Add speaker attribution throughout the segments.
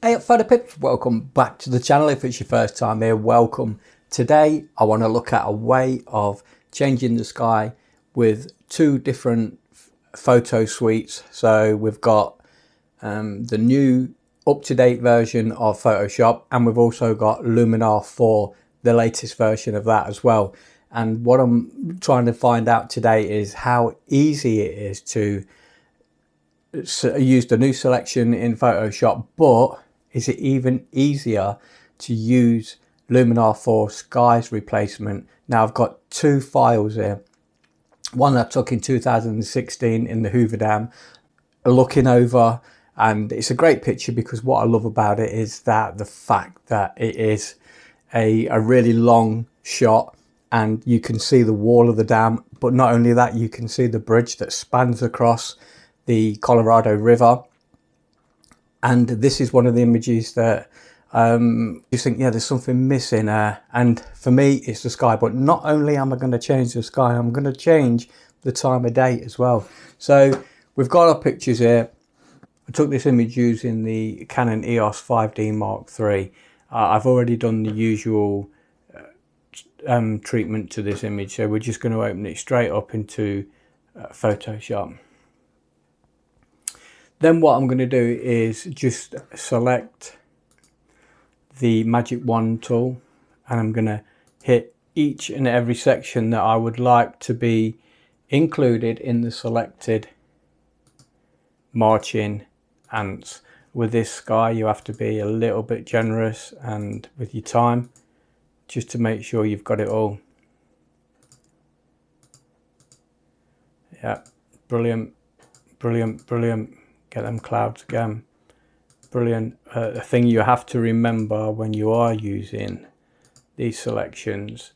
Speaker 1: Hey photo pips, welcome back to the channel. If it's your first time here, welcome. Today I want to look at a way of changing the sky with two different photo suites. So we've got the new up-to-date version of Photoshop, and we've also got Luminar 4, the latest version of that as well. And what I'm trying to find out today is how easy it is to use the new selection in Photoshop, but is it even easier to use Luminar 4 skies replacement? Now I've got two files here. One I took in 2016 in the Hoover Dam, looking over, and it's a great picture because what I love about it is that the fact that it is a really long shot, and you can see the wall of the dam, but not only that, you can see the bridge that spans across the Colorado River. And this is one of the images that you think, yeah, there's something missing, and for me it's the sky. But not only am I going to change the sky, I'm going to change the time of day as well. So we've got our pictures here. I took this image using the Canon EOS 5D Mark III. I've already done the usual treatment to this image, so we're just going to open it straight up into Photoshop. Then what I'm going to do is just select the magic wand tool, and I'm going to hit each and every section that I would like to be included in the selected marching ants. With this sky you have to be a little bit generous and with your time, just to make sure you've got it all. Yeah, brilliant, brilliant, brilliant. Get them clouds again. Brilliant. The thing you have to remember when you are using these selections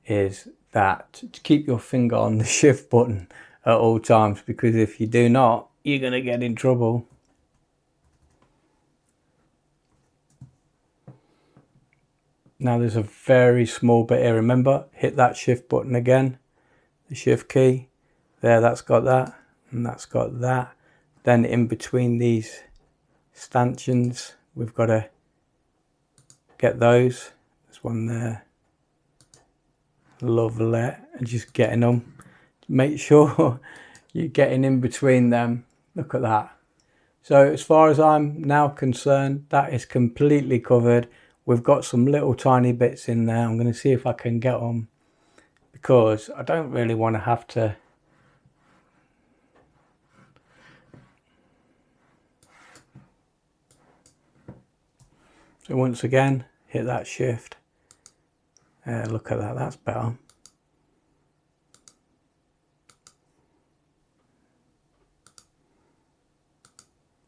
Speaker 1: is that to keep your finger on the shift button at all times, because if you do not, you're going to get in trouble. Now there's a very small bit here. Remember, hit that shift button again, the shift key. There, that's got that, and that's got that. Then in between these stanchions, we've got to get those. There's one there. Lovely. And just getting them. Make sure you're getting in between them. Look at that. So as far as I'm now concerned, that is completely covered. We've got some little tiny bits in there. I'm going to see if I can get them, because I don't really want to have to so once again, hit that shift. Look at that, that's better.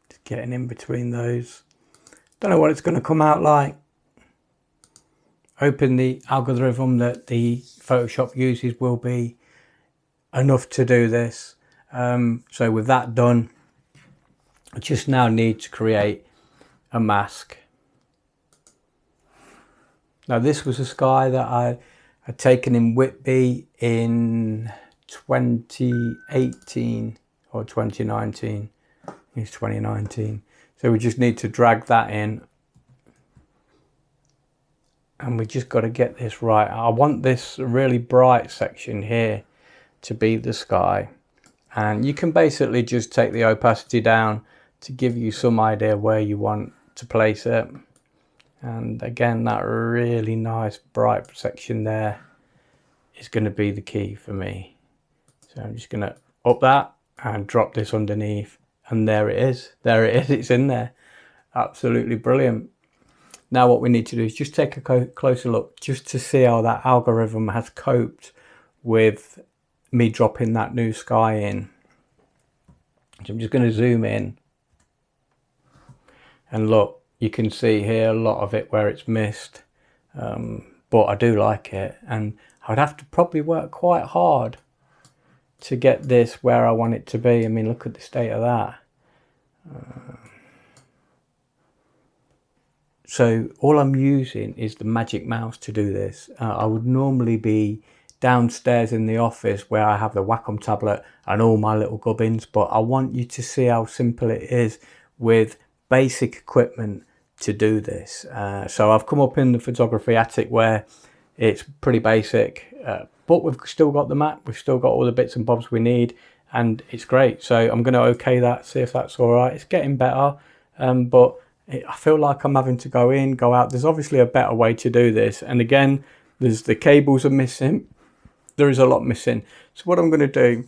Speaker 1: Just getting in between those. Don't know what it's going to come out like. Hoping the algorithm that the Photoshop uses will be enough to do this. So with that done, I just now need to create a mask. Now this was a sky that I had taken in Whitby in 2018 or 2019. It's 2019. So we just need to drag that in. And we just got to get this right. I want this really bright section here to be the sky. And you can basically just take the opacity down to give you some idea where you want to place it. And again, that really nice bright section there is going to be the key for me. So I'm just going to up that and drop this underneath, and there it is. There it is. It's in there. Absolutely brilliant. Now what we need to do is just take a closer look, just to see how that algorithm has coped with me dropping that new sky in. So I'm just going to zoom in, and look, you can see here a lot of it where it's missed, but I do like it, and I'd have to probably work quite hard to get this where I want it to be. I mean, look at the state of that. So all I'm using is the magic mouse to do this. I would normally be downstairs in the office where I have the Wacom tablet and all my little gubbins, but I want you to see how simple it is with basic equipment to do this. So I've come up in the photography attic where it's pretty basic, but we've still got the map, we've still got all the bits and bobs we need, and it's great. So I'm going to okay that, see if that's all right. It's getting better, but I feel like I'm having to go in, go out. There's obviously a better way to do this, and again, there's the cables are missing. There is a lot missing. So what I'm going to do,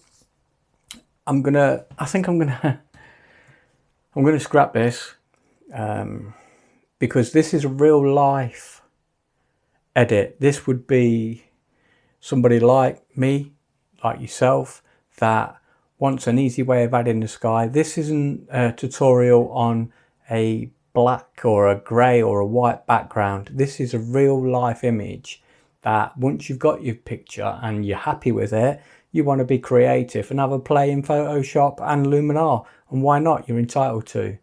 Speaker 1: I'm going to scrap this, because this is a real life edit. This would be somebody like me, like yourself, that wants an easy way of adding the sky. This isn't a tutorial on a black or a grey or a white background. This is a real life image that once you've got your picture and you're happy with it, you want to be creative and have a play in Photoshop and Luminar. And why not? You're entitled to.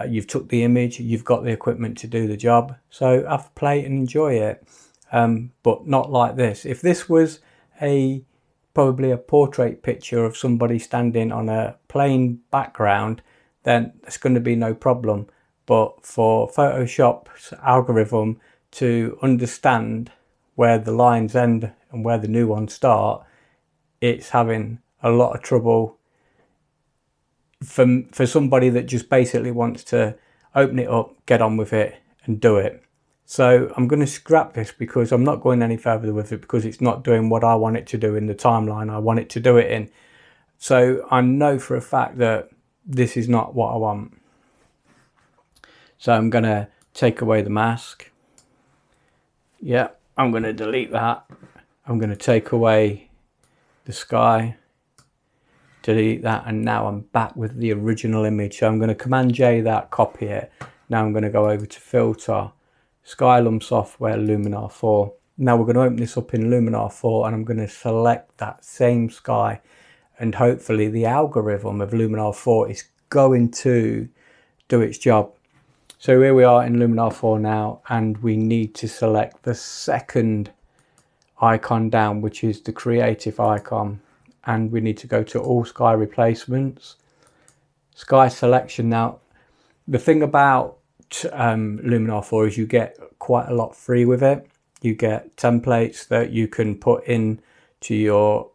Speaker 1: You've took the image, you've got the equipment to do the job, so have a play and enjoy it. But not like this. If this was probably a portrait picture of somebody standing on a plain background, then it's going to be no problem. But for Photoshop's algorithm to understand where the lines end and where the new ones start, it's having a lot of trouble for somebody that just basically wants to open it up, get on with it and do it. So I'm going to scrap this because I'm not going any further with it, because it's not doing what I want it to do in the timeline I want it to do it in. So I know for a fact that this is not what I want. So I'm going to take away the mask. Yeah, I'm going to delete that. I'm going to take away the sky, delete that, and now I'm back with the original image. So I'm going to Command J that, copy it. Now I'm going to go over to Filter, Skylum Software, Luminar 4. Now we're going to open this up in Luminar 4 and I'm going to select that same sky, and hopefully the algorithm of Luminar 4 is going to do its job. So here we are in Luminar 4 now, and we need to select the second icon down, which is the creative icon, and we need to go to all sky replacements, sky selection. Now the thing about Luminar 4 is you get quite a lot free with it. You get templates that you can put in to your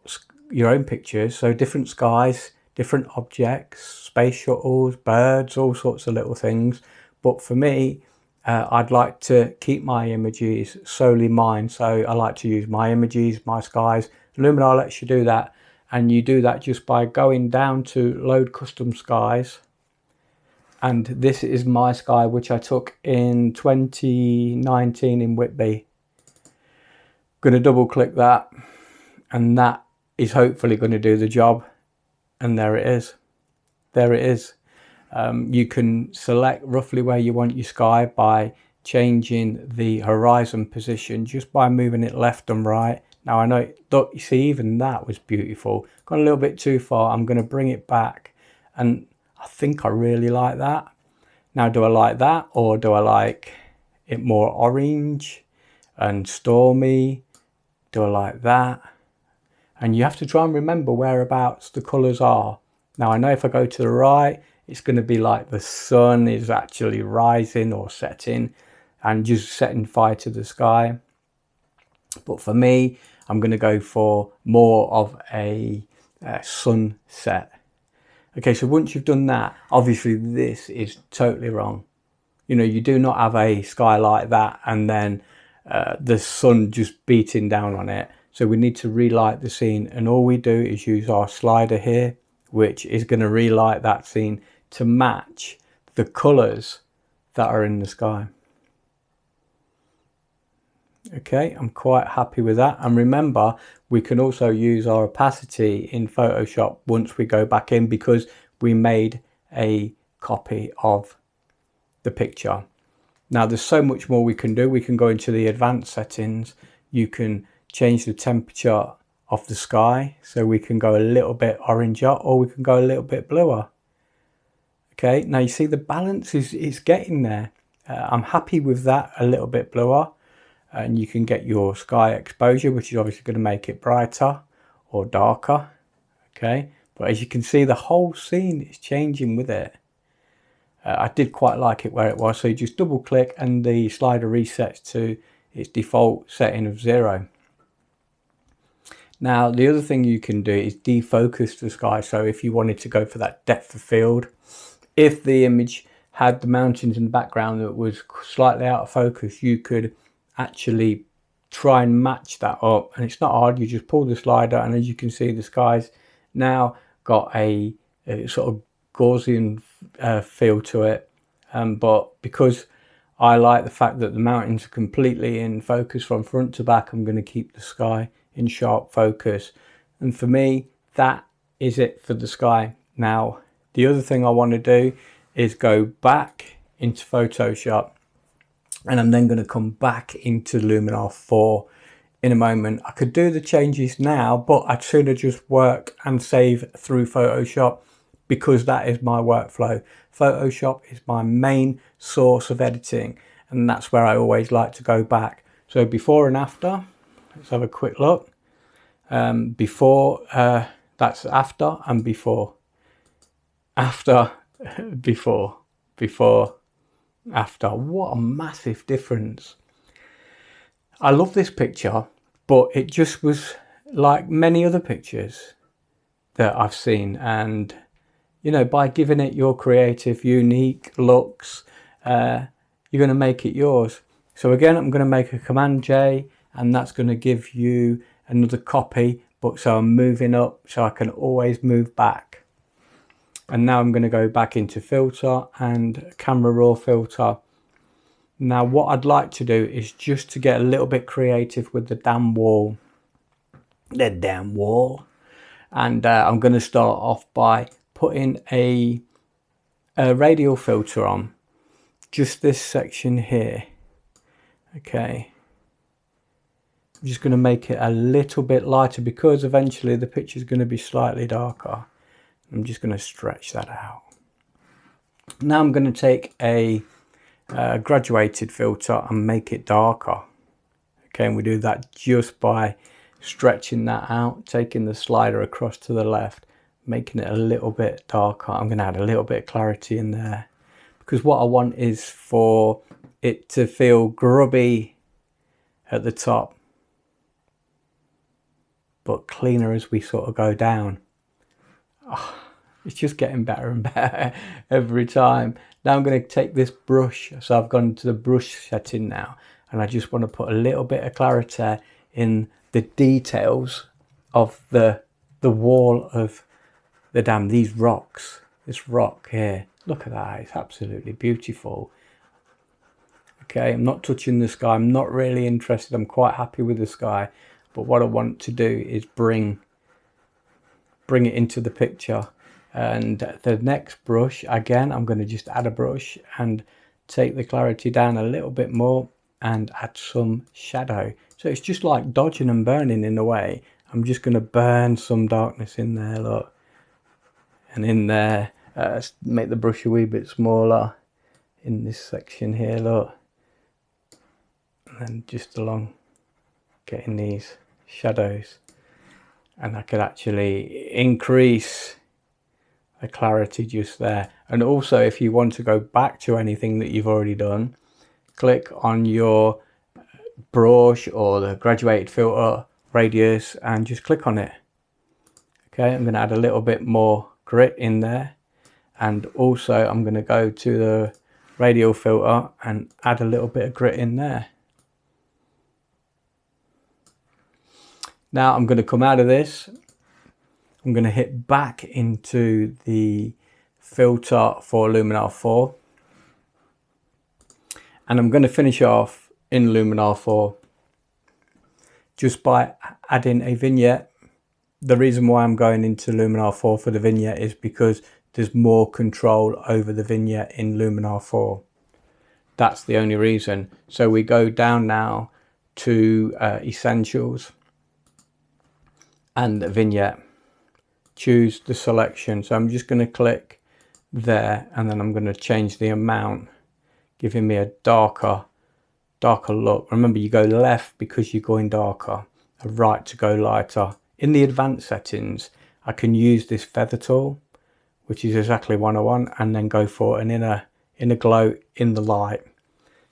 Speaker 1: own pictures, so different skies, different objects, space shuttles, birds, all sorts of little things. But for me, I'd like to keep my images solely mine, so I like to use my images, my skies. Luminar lets you do that, and you do that just by going down to load custom skies. And this is my sky, which I took in 2019 in Whitby. Going to double click that, and that is hopefully going to do the job. And there it is. There it is. You can select roughly where you want your sky by changing the horizon position just by moving it left and right. Now I know, look, you see, even that was beautiful. Gone a little bit too far. I'm going to bring it back, and I think I really like that. Now, do I like that, or do I like it more orange and stormy? Do I like that? And you have to try and remember whereabouts the colours are. Now I know if I go to the right, it's going to be like the sun is actually rising or setting and just setting fire to the sky. But for me, I'm going to go for more of a sunset. Okay, so once you've done that, obviously this is totally wrong. You know, you do not have a sky like that and then the sun just beating down on it. So we need to relight the scene, and all we do is use our slider here, which is going to relight that scene to match the colours that are in the sky. Okay, I'm quite happy with that. And remember, we can also use our opacity in Photoshop once we go back in, because we made a copy of the picture. Now there's so much more we can do. We can go into the advanced settings. You can change the temperature of the sky, so we can go a little bit oranger, or we can go a little bit bluer. Okay, now you see the balance is getting there. I'm happy with that, a little bit bluer. And you can get your sky exposure, which is obviously going to make it brighter or darker. Okay, but as you can see, the whole scene is changing with it. I did quite like it where it was. So you just double click and the slider resets to its default setting of 0. Now the other thing you can do is defocus the sky. So if you wanted to go for that depth of field, if the image had the mountains in the background that was slightly out of focus, you could actually try and match that up, and it's not hard. You just pull the slider, and as you can see, the sky's now got a sort of Gaussian feel to it, but because I like the fact that the mountains are completely in focus from front to back, I'm going to keep the sky in sharp focus, and for me that is it for the sky. Now the other thing I want to do is go back into Photoshop, and I'm then going to come back into Luminar 4 in a moment. I could do the changes now, but I'd sooner just work and save through Photoshop, because that is my workflow. Photoshop is my main source of editing, and that's where I always like to go back. So before and after, let's have a quick look. Before, that's after, and before. After, before, after. What a massive difference. I love this picture, but it just was like many other pictures that I've seen, and you know, by giving it your creative, unique looks, you're going to make it yours. So again, I'm going to make a Command J, and that's going to give you another copy, but so I'm moving up so I can always move back. And now I'm going to go back into filter and camera raw filter. Now what I'd like to do is just to get a little bit creative with the damn wall. And I'm going to start off by putting a radial filter on just this section here. Okay, I'm just going to make it a little bit lighter, because eventually the picture is going to be slightly darker. I'm just going to stretch that out. Now I'm going to take a graduated filter and make it darker. Okay, and we do that just by stretching that out, taking the slider across to the left, making it a little bit darker. I'm going to add a little bit of clarity in there, because what I want is for it to feel grubby at the top, but cleaner as we sort of go down. Oh, it's just getting better and better every time. Now I'm going to take this brush, so I've gone to the brush setting now, and I just want to put a little bit of clarity in the details of the wall of the dam. These rocks, this rock here, look at that, it's absolutely beautiful. Okay, I'm not touching the sky, I'm not really interested, I'm quite happy with the sky, but what I want to do is bring it into the picture. And the next brush, again, I'm going to just add a brush and take the clarity down a little bit more and add some shadow. So it's just like dodging and burning in a way. I'm just going to burn some darkness in there, look, and in there, make the brush a wee bit smaller in this section here, look, and then just along getting these shadows. And I could actually increase the clarity just there. And also, if you want to go back to anything that you've already done, click on your brush or the graduated filter radius and just click on it. Okay, I'm going to add a little bit more grit in there, and also I'm going to go to the radial filter and add a little bit of grit in there. Now I'm going to come out of this. I'm going to hit back into the filter for Luminar 4, and I'm going to finish off in Luminar 4 just by adding a vignette. The reason why I'm going into Luminar 4 for the vignette is because there's more control over the vignette in Luminar 4. That's the only reason. So we go down now to Essentials and the vignette. Choose the selection. So I'm just going to click there, and then I'm going to change the amount, giving me a darker look. Remember, you go left because you're going darker, and right to go lighter. In the advanced settings, I can use this feather tool, which is exactly what I want, and then go for an inner in a glow in the light.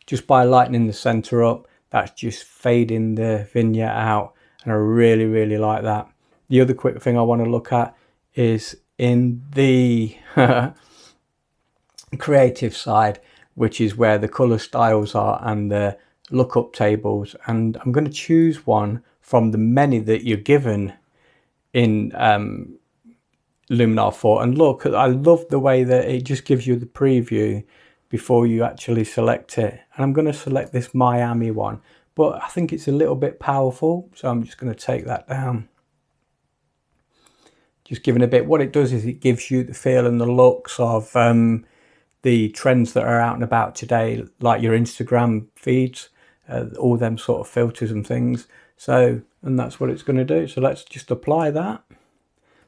Speaker 1: Just by lightening the center up, that's just fading the vignette out, and I really, really like that. The other quick thing I want to look at is in the creative side, which is where the color styles are and the lookup tables, and I'm going to choose one from the many that you're given in Luminar 4. And look, I love the way that it just gives you the preview before you actually select it. And I'm going to select this Miami one, but I think it's a little bit powerful, so I'm just going to take that down. Just giving a bit, what it does is it gives you the feel and the looks of the trends that are out and about today, like your Instagram feeds, all them sort of filters and things. So, and that's what it's going to do. So let's just apply that.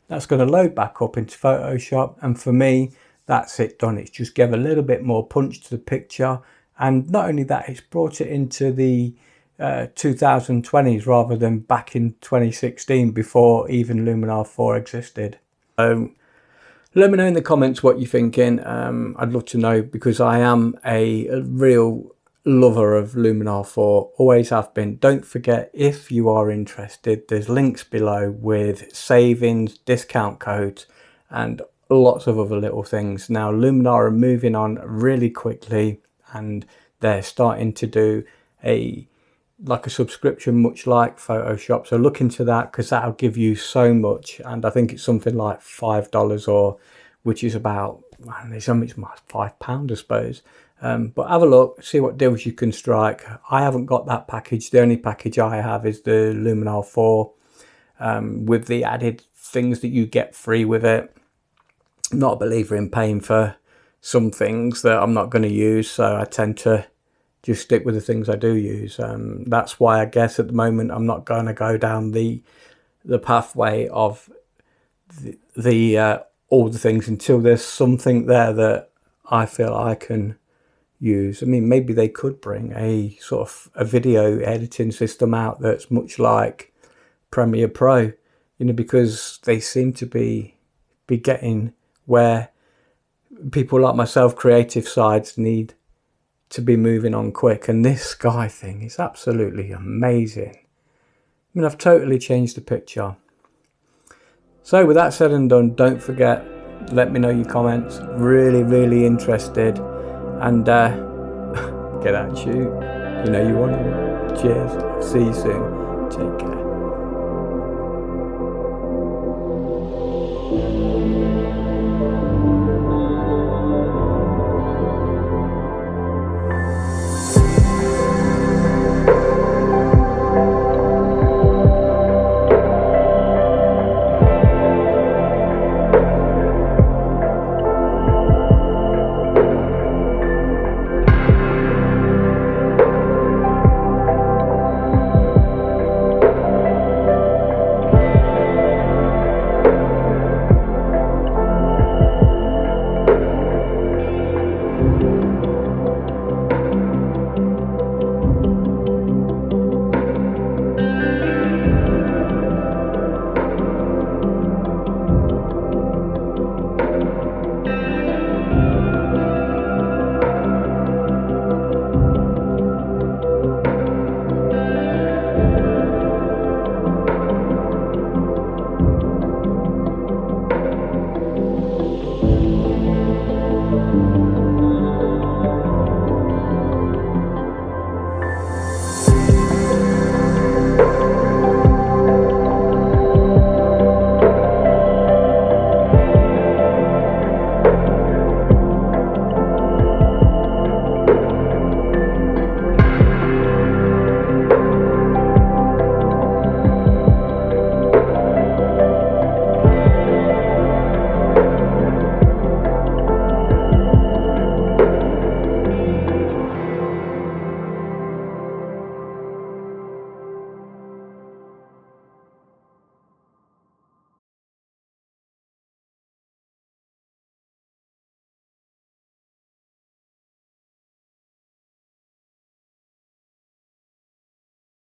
Speaker 1: That's going to load back up into Photoshop, and for me, that's it done. It's just gave a little bit more punch to the picture, and not only that, it's brought it into the 2020s rather than back in 2016 before even Luminar 4 existed. Let me know in the comments what you're thinking. I'd love to know, because I am a real lover of Luminar 4, always have been. Don't forget, if you are interested, there's links below with savings, discount codes, and lots of other little things. Now Luminar are moving on really quickly, and they're starting to do a subscription, much like Photoshop. So look into that, because that'll give you so much. And I think it's something like $5, or which is about, it's £5, I suppose. But have a look, see what deals you can strike. I haven't got that package. The only package I have is the Luminar 4 with the added things that you get free with it. I'm not a believer in paying for some things that I'm not going to use, so I tend to just stick with the things I do use. That's why I guess at the moment I'm not going to go down the pathway of the all the things until there's something there that I feel I can use. I mean, maybe they could bring a sort of a video editing system out that's much like Premiere Pro, you know, because they seem to be getting where people like myself, creative sides, need to be moving on quick. And this sky thing is absolutely amazing. I mean, I've totally changed the picture. So with that said and done, don't forget, let me know your comments. Really, really interested. And get out and shoot. You know you want to. Cheers. See you soon. Take care.